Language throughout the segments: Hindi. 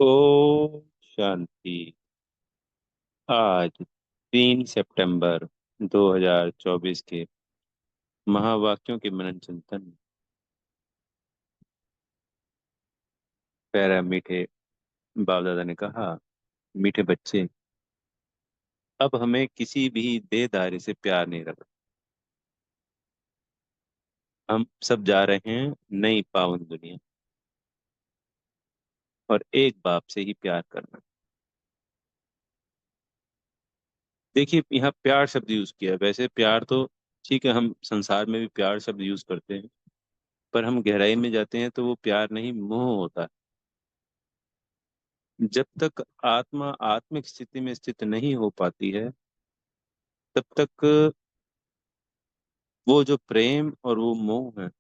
ओ शांति। आज 3 सितंबर 2024 के महावाक्यों के मनन चिंतन। प्यारा मीठे बाप दादा ने कहा, मीठे बच्चे, अब हमें किसी भी देहधारी से प्यार नहीं रखना। हम सब जा रहे हैं नई पावन दुनिया, और एक बाप से ही प्यार करना। देखिए, यहाँ प्यार शब्द यूज किया है। वैसे प्यार तो ठीक है, हम संसार में भी प्यार शब्द यूज करते हैं, पर हम गहराई में जाते हैं तो वो प्यार नहीं, मोह होता है। जब तक आत्मा आत्मिक स्थिति में स्थित नहीं हो पाती है, तब तक वो जो प्रेम और वो मोह है।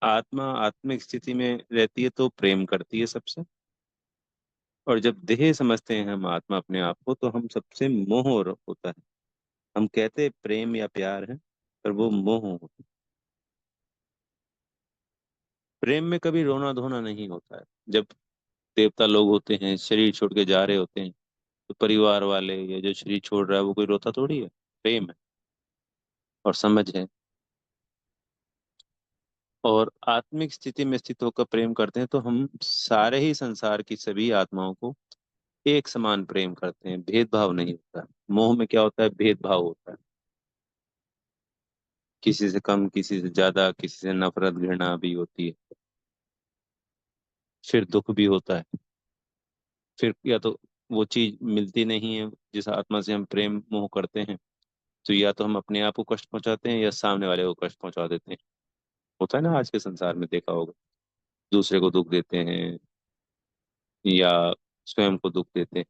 आत्मा आत्मिक स्थिति में रहती है तो प्रेम करती है सबसे, और जब देह समझते हैं हम आत्मा अपने आप को, तो हम सबसे मोह होता है। हम कहते हैं प्रेम या प्यार है, पर वो मोह होता है। प्रेम में कभी रोना धोना नहीं होता है। जब देवता लोग होते हैं, शरीर छोड़ के जा रहे होते हैं, तो परिवार वाले या जो शरीर छोड़ रहा है वो कोई रोता थोड़ी है। प्रेम है और समझ है। और आत्मिक स्थिति में स्थित होकर प्रेम करते हैं तो हम सारे ही संसार की सभी आत्माओं को एक समान प्रेम करते हैं। भेदभाव नहीं होता। मोह में क्या होता है? भेदभाव होता है। किसी से कम, किसी से ज्यादा, किसी से नफरत घृणा भी होती है। फिर दुख भी होता है। फिर या तो वो चीज मिलती नहीं है जिस आत्मा से हम प्रेम मोह करते हैं, तो या तो हम अपने आप को कष्ट पहुंचाते हैं या सामने वाले को कष्ट पहुंचा देते हैं। होता है ना, आज के संसार में देखा होगा। दूसरे को दुख देते हैं या स्वयं को दुख देते हैं।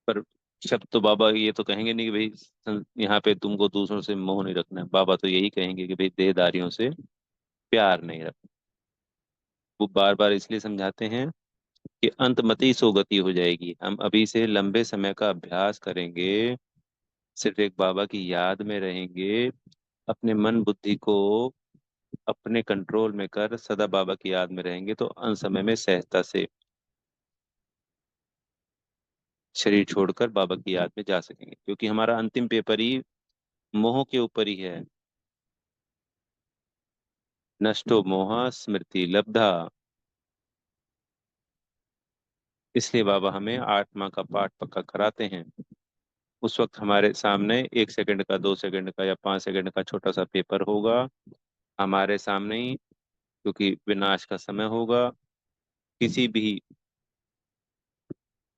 पर शब्द तो बाबा ये तो कहेंगे नहीं कि भाई यहाँ पे तुमको दूसरों से मोह नहीं रखना है। बाबा तो यही कहेंगे कि भाई देहदारियों से प्यार नहीं रखना। वो बार बार इसलिए समझाते हैं कि अंतमति सो गति हो जाएगी। हम अभी से लंबे समय का अभ्यास करेंगे, सिर्फ एक बाबा की याद में रहेंगे, अपने मन बुद्धि को अपने कंट्रोल में कर सदा बाबा की याद में रहेंगे, तो अंत समय में सहजता से शरीर छोड़कर बाबा की याद में जा सकेंगे। क्योंकि हमारा अंतिम पेपर ही मोह के ऊपर ही है। नष्टो मोह स्मृति लब्धा। इसलिए बाबा हमें आत्मा का पाठ पक्का कराते हैं। उस वक्त हमारे सामने 1 सेकंड का, 2 सेकंड का या 5 सेकंड का छोटा सा पेपर होगा हमारे सामने ही। क्योंकि विनाश का समय होगा। किसी भी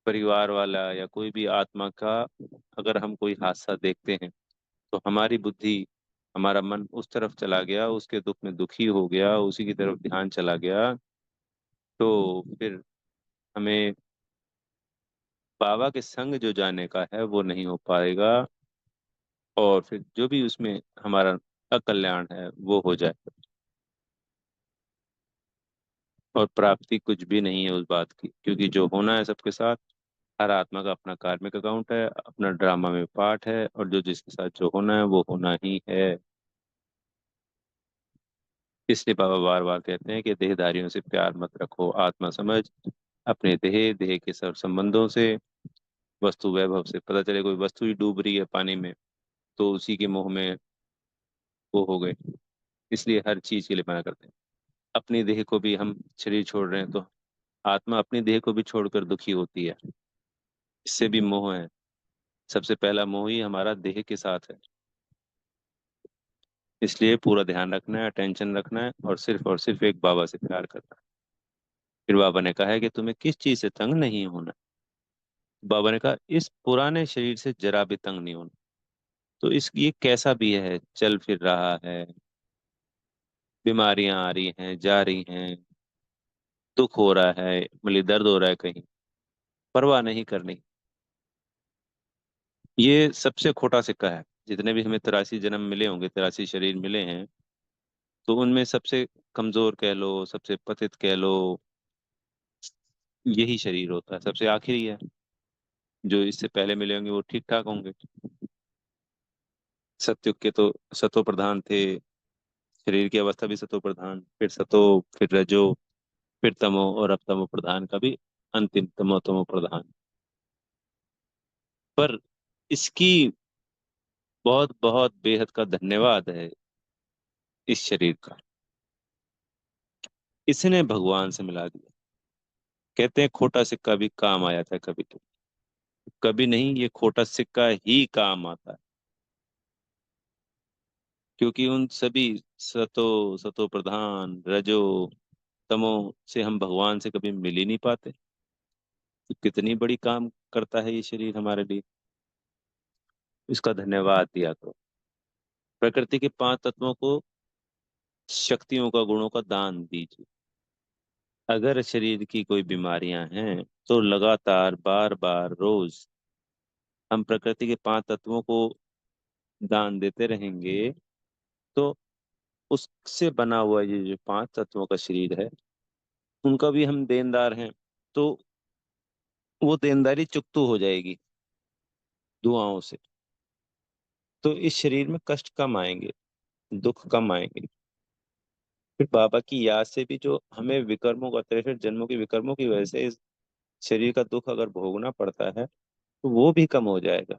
परिवार वाला या कोई भी आत्मा का अगर हम कोई हादसा देखते हैं, तो हमारी बुद्धि, हमारा मन उस तरफ चला गया, उसके दुख में दुखी हो गया, उसी की तरफ ध्यान चला गया, तो फिर हमें बाबा के संग जो जाने का है वो नहीं हो पाएगा। और फिर जो भी उसमें हमारा अकल्याण है वो हो जाए, और प्राप्ति कुछ भी नहीं है उस बात की। क्योंकि जो होना है सबके साथ, हर आत्मा का अपना कार्मिक अकाउंट है, अपना ड्रामा में पार्ट है, और जो जिसके साथ जो होना है वो होना ही है। इसलिए बाबा बार बार कहते हैं कि देहधारियों से प्यार मत रखो, आत्मा समझ अपने देह देह के सब संबंधों से, वस्तु वैभव से। पता चले कोई वस्तु ही डूब रही है पानी में, तो उसी के मोह में वो हो गए। इसलिए हर चीज के लिए मना करते हैं। अपनी देह को भी हम शरीर छोड़ रहे हैं, तो आत्मा अपनी देह को भी छोड़कर दुखी होती है। इससे भी मोह है। सबसे पहला मोह ही हमारा देह के साथ है। इसलिए पूरा ध्यान रखना है, अटेंशन रखना है, और सिर्फ एक बाबा से प्यार करना है। फिर बाबा ने कहा है कि तुम्हें किस चीज से तंग नहीं होना। बाबा ने कहा इस पुराने शरीर से जरा भी तंग नहीं होना। तो इस ये कैसा भी है, चल फिर रहा है, बीमारियां आ रही हैं जा रही हैं, दुख हो रहा है, मतलब दर्द हो रहा है कहीं, परवाह नहीं करनी। ये सबसे खोटा सिक्का है। जितने भी हमें 83 जन्म मिले होंगे, 83 शरीर मिले हैं, तो उनमें सबसे कमजोर कह लो, सबसे पतित कह लो, यही शरीर होता है। सबसे आखिरी है। जो इससे पहले मिले होंगे वो ठीक ठाक होंगे। सत्युग के तो सतो प्रधान थे, शरीर की अवस्था भी सतो प्रधान, फिर सतो, फिर रजो, फिर तमो, और अब तमो प्रधान का भी अंतिम तमो तमो प्रधान। पर इसकी बहुत बहुत बेहद का धन्यवाद है इस शरीर का। इसने भगवान से मिला दिया। कहते हैं खोटा सिक्का भी काम आया था कभी, तो कभी नहीं, ये खोटा सिक्का ही काम आता है। क्योंकि उन सभी सतो, सतो प्रधान, रजो, तमो से हम भगवान से कभी मिल ही नहीं पाते। तो कितनी बड़ी काम करता है ये शरीर हमारे लिए। इसका धन्यवाद दिया करो। प्रकृति के 5 तत्वों को शक्तियों का, गुणों का दान दीजिए। अगर शरीर की कोई बीमारियां हैं तो लगातार बार बार रोज हम प्रकृति के 5 तत्वों को दान देते रहेंगे, तो उससे बना हुआ ये जो 5 तत्वों का शरीर है, उनका भी हम देनदार हैं। तो वो देनदारी चुकतू हो जाएगी दुआओं से। तो इस शरीर में कष्ट कम आएंगे, दुख कम आएंगे। फिर बाबा की याद से भी जो हमें विकर्मों का, 63 जन्मों की विकर्मों की वजह से इस शरीर का दुख अगर भोगना पड़ता है, तो वो भी कम हो जाएगा।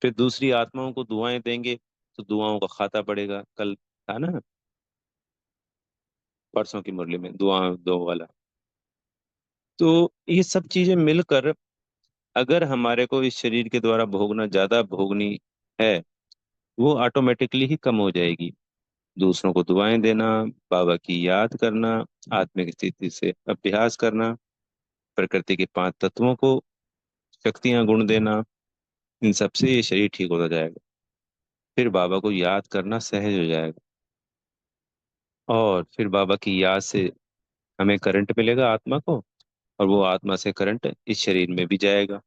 फिर दूसरी आत्माओं को दुआएं देंगे, तो दुआओं का खाता बढ़ेगा। कल था ना, परसों की मुरली में दुआ दो वाला। तो ये सब चीजें मिलकर अगर हमारे को इस शरीर के द्वारा भोगना, ज्यादा भोगनी है, वो ऑटोमेटिकली ही कम हो जाएगी। दूसरों को दुआएं देना, बाबा की याद करना, आत्मिक स्थिति से अभ्यास करना, प्रकृति के 5 तत्वों को शक्तियां, गुण देना, इन सब से ये शरीर ठीक होता जाएगा। फिर बाबा को याद करना सहज हो जाएगा। और फिर बाबा की याद से हमें करंट मिलेगा आत्मा को, और वो आत्मा से करंट इस शरीर में भी जाएगा।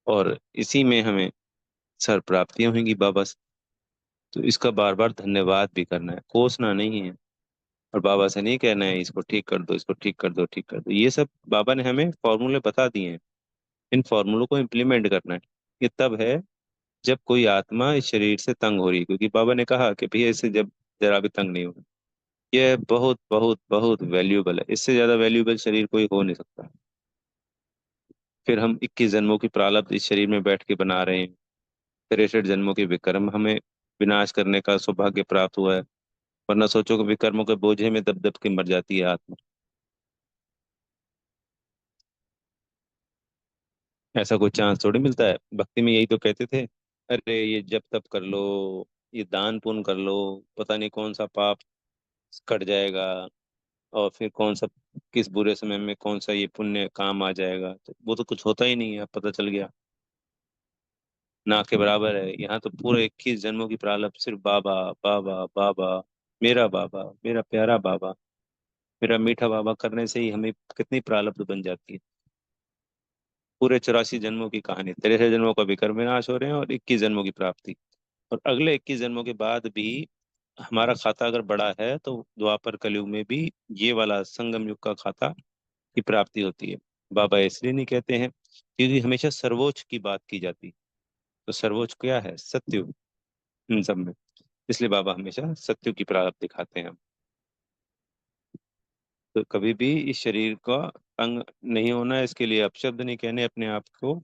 और इसी में हमें सर प्राप्तियां होंगी बाबा से। तो इसका बार बार धन्यवाद भी करना है, कोसना नहीं है। और बाबा से नहीं कहना है इसको ठीक कर दो, इसको ठीक कर दो, ठीक कर दो। ये सब बाबा ने हमें फॉर्मूले बता दिए हैं। इन फॉर्मूलों को इम्प्लीमेंट करना है। ये तब है जब कोई आत्मा इस शरीर से तंग हो रही है, क्योंकि बाबा ने कहा कि भैया इससे जब जरा भी तंग नहीं हो। ये बहुत बहुत बहुत वैल्यूएबल है। इससे ज्यादा वैल्यूएबल शरीर कोई हो नहीं सकता। फिर हम 21 जन्मों की प्रारब्ध इस शरीर में बैठ के बना रहे हैं। 63 जन्मों के विक्रम हमें विनाश करने का सौभाग्य प्राप्त हुआ है। वरना सोचो कि विकर्मों के बोझे में दब दब के मर जाती है आत्मा। ऐसा कोई चांस थोड़ी मिलता है। भक्ति में यही तो कहते थे, अरे ये जप तप कर लो, ये दान पुण्य कर लो, पता नहीं कौन सा पाप कट जाएगा, और फिर कौन सा, किस बुरे समय में कौन सा ये पुण्य काम आ जाएगा। तो वो तो कुछ होता ही नहीं है, अब पता चल गया ना के बराबर है। यहाँ तो पूरे 21 जन्मों की प्रारब्ध सिर्फ बाबा, बाबा, बाबा, मेरा बाबा, मेरा प्यारा बाबा, मेरा मीठा बाबा करने से ही हमें कितनी प्रारब्ध बन जाती है। पूरे 84 जन्मों की कहानी, 63 जन्मों का विकर्म विनाश हो रहे हैं और 21 जन्मों की प्राप्ति। और अगले 21 जन्मों के बाद भी हमारा खाता अगर बड़ा है, तो द्वापर कलयुग में भी ये वाला संगम युग का खाता की प्राप्ति होती है। बाबा इसलिए नहीं कहते हैं क्योंकि हमेशा सर्वोच्च की बात की जाती है। तो सर्वोच्च क्या है? सत्युग। इन सब में इसलिए बाबा हमेशा सत्युग की प्राप्ति दिखाते हैं। तो कभी भी इस शरीर का अंग नहीं होना है, इसके लिए अपशब्द नहीं कहने अपने आप को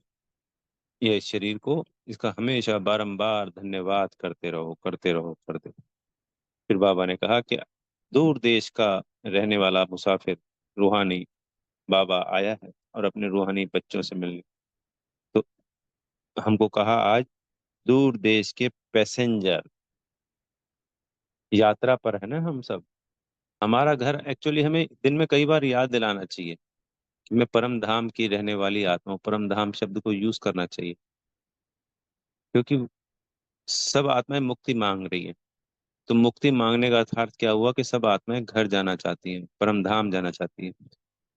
या इस शरीर को। इसका हमेशा बारंबार धन्यवाद करते रहो, करते रहो, करते रहो। फिर बाबा ने कहा कि दूर देश का रहने वाला मुसाफिर, रूहानी बाबा आया है और अपने रूहानी बच्चों से मिलने। तो हमको कहा आज दूर देश के पैसेंजर, यात्रा पर है ना हम सब। हमारा घर एक्चुअली हमें दिन में कई बार याद दिलाना चाहिए कि मैं परम धाम की रहने वाली आत्मा हूँ। परम धाम शब्द को यूज करना चाहिए, क्योंकि सब आत्माएं मुक्ति मांग रही हैं। तो मुक्ति मांगने का अर्थ क्या हुआ कि सब आत्माएं घर जाना चाहती हैं, परम धाम जाना चाहती हैं।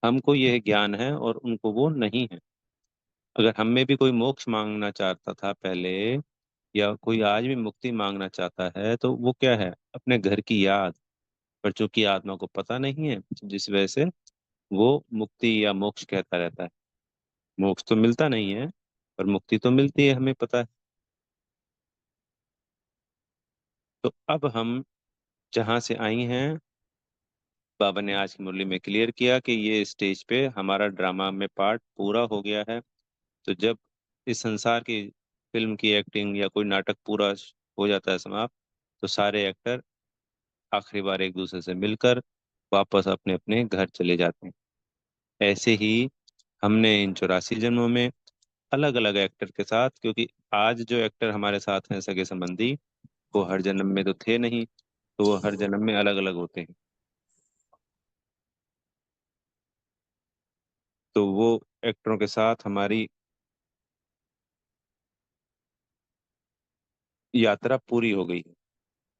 हमको यह ज्ञान है और उनको वो नहीं है। अगर हम में भी कोई मोक्ष मांगना चाहता था पहले, या कोई आज भी मुक्ति मांगना चाहता है, तो वो क्या है? अपने घर की याद। पर चूंकि आत्मा को पता नहीं है, जिस वजह से वो मुक्ति या मोक्ष कहता रहता है। मोक्ष तो मिलता नहीं है, पर मुक्ति तो मिलती है, हमें पता है। तो अब हम जहाँ से आई हैं, बाबा ने आज की मुरली में क्लियर किया कि ये स्टेज पे हमारा ड्रामा में पार्ट पूरा हो गया है। तो जब इस संसार की फिल्म की एक्टिंग या कोई नाटक पूरा हो जाता है समाप्त, तो सारे एक्टर आखिरी बार एक दूसरे से मिलकर वापस अपने अपने घर चले जाते हैं। ऐसे ही हमने इन 84 जन्मों में अलग अलग एक्टर के साथ, क्योंकि आज जो एक्टर हमारे साथ हैं सगे संबंधी, वो हर जन्म में तो थे नहीं, तो वो हर जन्म में अलग अलग होते हैं। तो वो एक्टरों के साथ हमारी यात्रा पूरी हो गई है।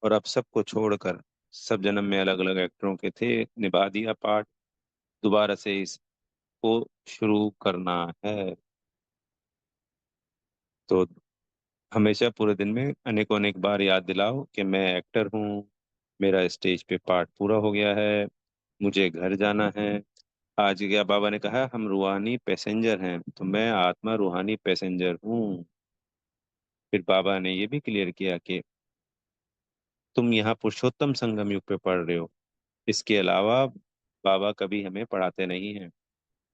और अब सबको छोड़कर, सब जन्म में अलग अलग एक्टरों के थे, निभा दिया पार्ट, दोबारा से इसको शुरू करना है। तो हमेशा पूरे दिन में अनेकों अनेक बार याद दिलाओ कि मैं एक्टर हूँ, मेरा स्टेज पे पार्ट पूरा हो गया है, मुझे घर जाना है। आज क्या बाबा ने कहा, हम रूहानी पैसेंजर हैं, तो मैं आत्मा रूहानी पैसेंजर हूँ। फिर बाबा ने ये भी क्लियर किया कि तुम यहाँ पुरुषोत्तम संगम युग पे पढ़ रहे हो, इसके अलावा बाबा कभी हमें पढ़ाते नहीं हैं।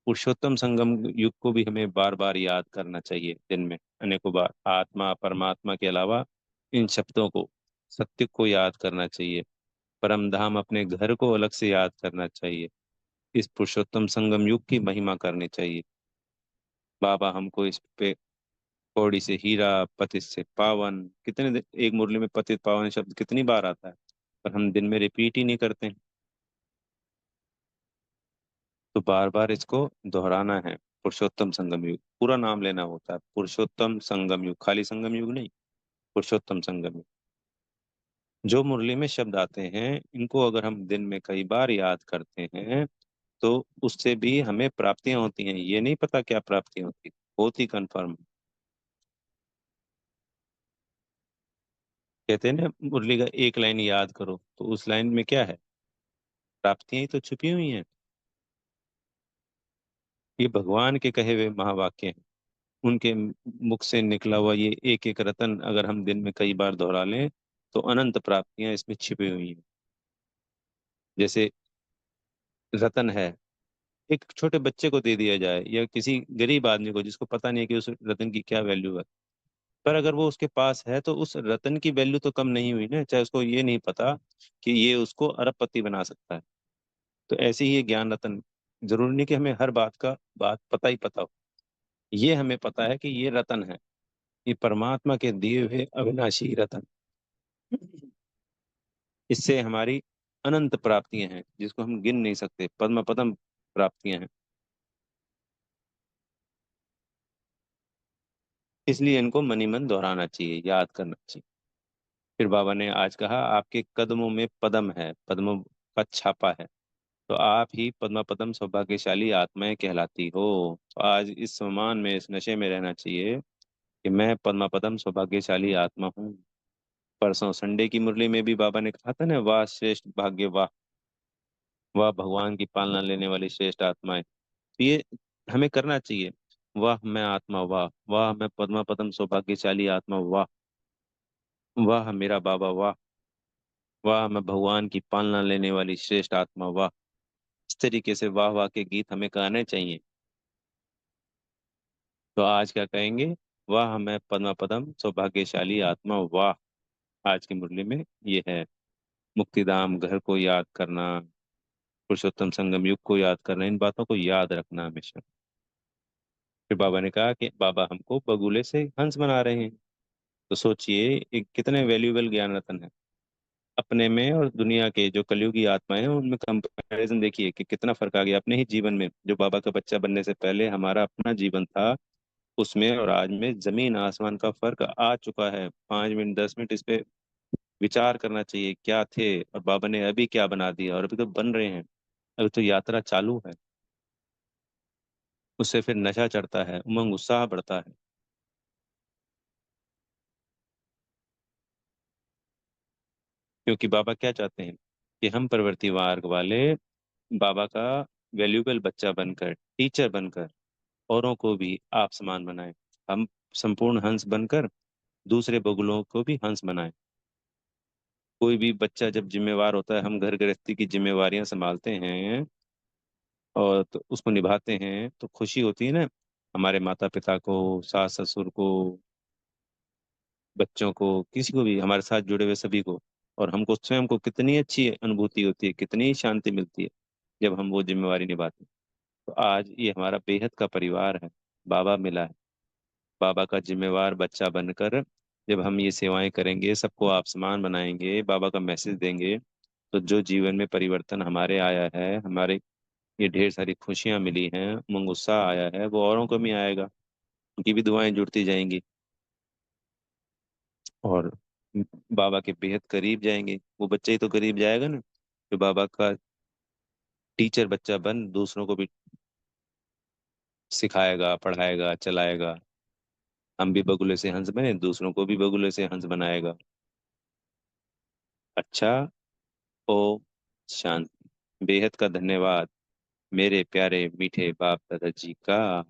पुरुषोत्तम संगम युग को भी हमें बार बार याद करना चाहिए, दिन में अनेकों बार आत्मा परमात्मा के अलावा इन शब्दों को, सत्य को याद करना चाहिए। परम धाम अपने घर को अलग से याद करना चाहिए। इस पुरुषोत्तम संगम युग की महिमा करनी चाहिए। बाबा हमको इस पे कौड़ी से हीरा, पतित से पावन, एक मुरली में पतित पावन शब्द कितनी बार आता है, पर हम दिन में रिपीट ही नहीं करते हैं। तो बार बार इसको दोहराना है। पुरुषोत्तम संगम युग पूरा नाम लेना होता है, पुरुषोत्तम संगम युग, खाली संगम युग नहीं, पुरुषोत्तम संगम युग। जो मुरली में शब्द आते हैं, इनको अगर हम दिन में कई बार याद करते हैं, तो उससे भी हमें प्राप्तियां होती हैं। ये नहीं पता क्या प्राप्तियां होती, बहुत ही कंफर्म। कहते हैं ना, मुरली का एक लाइन याद करो, तो उस लाइन में क्या है, प्राप्तियां ही तो छुपी हुई हैं। ये भगवान के कहे हुए महावाक्य हैं। उनके मुख से निकला हुआ ये एक एक रतन अगर हम दिन में कई बार दोहरा लें, तो अनंत प्राप्तियां इसमें छिपी हुई हैं। जैसे रतन है, एक छोटे बच्चे को दे दिया जाए या किसी गरीब आदमी को जिसको पता नहीं है कि उस रतन की क्या वैल्यू है, पर अगर वो उसके पास है, तो उस रतन की वैल्यू तो कम नहीं हुई ना, चाहे उसको ये नहीं पता कि ये उसको अरबपति बना सकता है। तो ऐसे ही ये ज्ञान रतन, जरूरी नहीं कि हमें हर बात पता ही पता हो। ये हमें पता है कि ये रतन है, ये परमात्मा के दिए हुए अविनाशी रतन। इससे हमारी अनंत प्राप्तियां हैं, जिसको हम गिन नहीं सकते, पद्म पद्म प्राप्तियां हैं। इसलिए इनको मनी मन दोहराना चाहिए, याद करना चाहिए। फिर बाबा ने आज कहा, आपके कदमों में पद्म है, पद्मों का छापा है, तो आप ही पद्मा पद्म सौभाग्यशाली आत्माएं कहलाती हो। तो आज इस सम्मान में, इस नशे में रहना चाहिए कि मैं पद्मा पद्म सौभाग्यशाली आत्मा हूँ। परसों संडे की मुरली में भी बाबा ने कहा था ना, वाह श्रेष्ठ भाग्य, वाह वाह भगवान की पालना लेने वाली श्रेष्ठ आत्माएं। तो ये हमें करना चाहिए। वाह मैं आत्मा, वाह वाह मैं पद्मा पद्म सौभाग्यशाली आत्मा, वाह वाह मेरा बाबा, वाह वाह मैं भगवान की पालना लेने वाली श्रेष्ठ आत्मा, वाह। इस तरीके से वाह वाह के गीत हमें गाने चाहिए। तो आज क्या कहेंगे, वाह मैं पद्मा पद्म सौभाग्यशाली आत्मा, वाह। आज की मुरली में ये है, मुक्तिधाम घर को याद करना, पुरुषोत्तम संगम युग को याद करना, इन बातों को याद रखना हमेशा। फिर बाबा ने कहा कि बाबा हमको बगुले से हंस बना रहे हैं। तो सोचिए, एक कितने वैल्यूएबल ज्ञान रतन है। अपने में और दुनिया के जो कलयुगी आत्माएं हैं, उनमें कंपैरिजन देखिए कि कितना फर्क आ गया। अपने ही जीवन में, जो बाबा का बच्चा बनने से पहले हमारा अपना जीवन था, उसमें और आज में जमीन आसमान का फर्क आ चुका है। 5 मिनट 10 मिनट इस पे विचार करना चाहिए, क्या थे और बाबा ने अभी क्या बना दिया, और अभी तो बन रहे हैं, अभी तो यात्रा चालू है। उससे फिर नशा चढ़ता है, उमंग उत्साह बढ़ता है। क्योंकि बाबा क्या चाहते हैं कि हम प्रवृत्ति मार्ग वाले बाबा का वैल्यूबल बच्चा बनकर, टीचर बनकर औरों को भी आप समान बनाएं। हम संपूर्ण हंस बनकर दूसरे बगुलों को भी हंस बनाएं। कोई भी बच्चा जब जिम्मेवार होता है, हम घर गृहस्थी की जिम्मेवारियां संभालते हैं और तो उसको निभाते हैं तो खुशी होती है ना, हमारे माता पिता को, सास ससुर को, बच्चों को, किसी को भी, हमारे साथ जुड़े हुए सभी को। और हमको स्वयं को कितनी अच्छी अनुभूति होती है, कितनी शांति मिलती है जब हम वो जिम्मेवारी निभाते हैं। तो आज ये हमारा बेहद का परिवार है, बाबा मिला है। बाबा का जिम्मेवार बच्चा बनकर जब हम ये सेवाएं करेंगे, सबको आप समान बनाएंगे, बाबा का मैसेज देंगे, तो जो जीवन में परिवर्तन हमारे आया है, हमारे ये ढेर सारी खुशियां मिली हैं, उमंग उत्साह आया है, वो औरों को भी आएगा। उनकी भी दुआएं जुड़ती जाएंगी और बाबा के बेहद करीब जाएंगे। वो बच्चा ही तो करीब जाएगा ना, जो बाबा का टीचर बच्चा बन दूसरों को भी सिखाएगा, पढ़ाएगा, चलाएगा। हम भी बगुले से हंस बने, दूसरों को भी बगुले से हंस बनाएगा। अच्छा। ओ शांति। बेहद का धन्यवाद मेरे प्यारे मीठे बाप दादाजी का।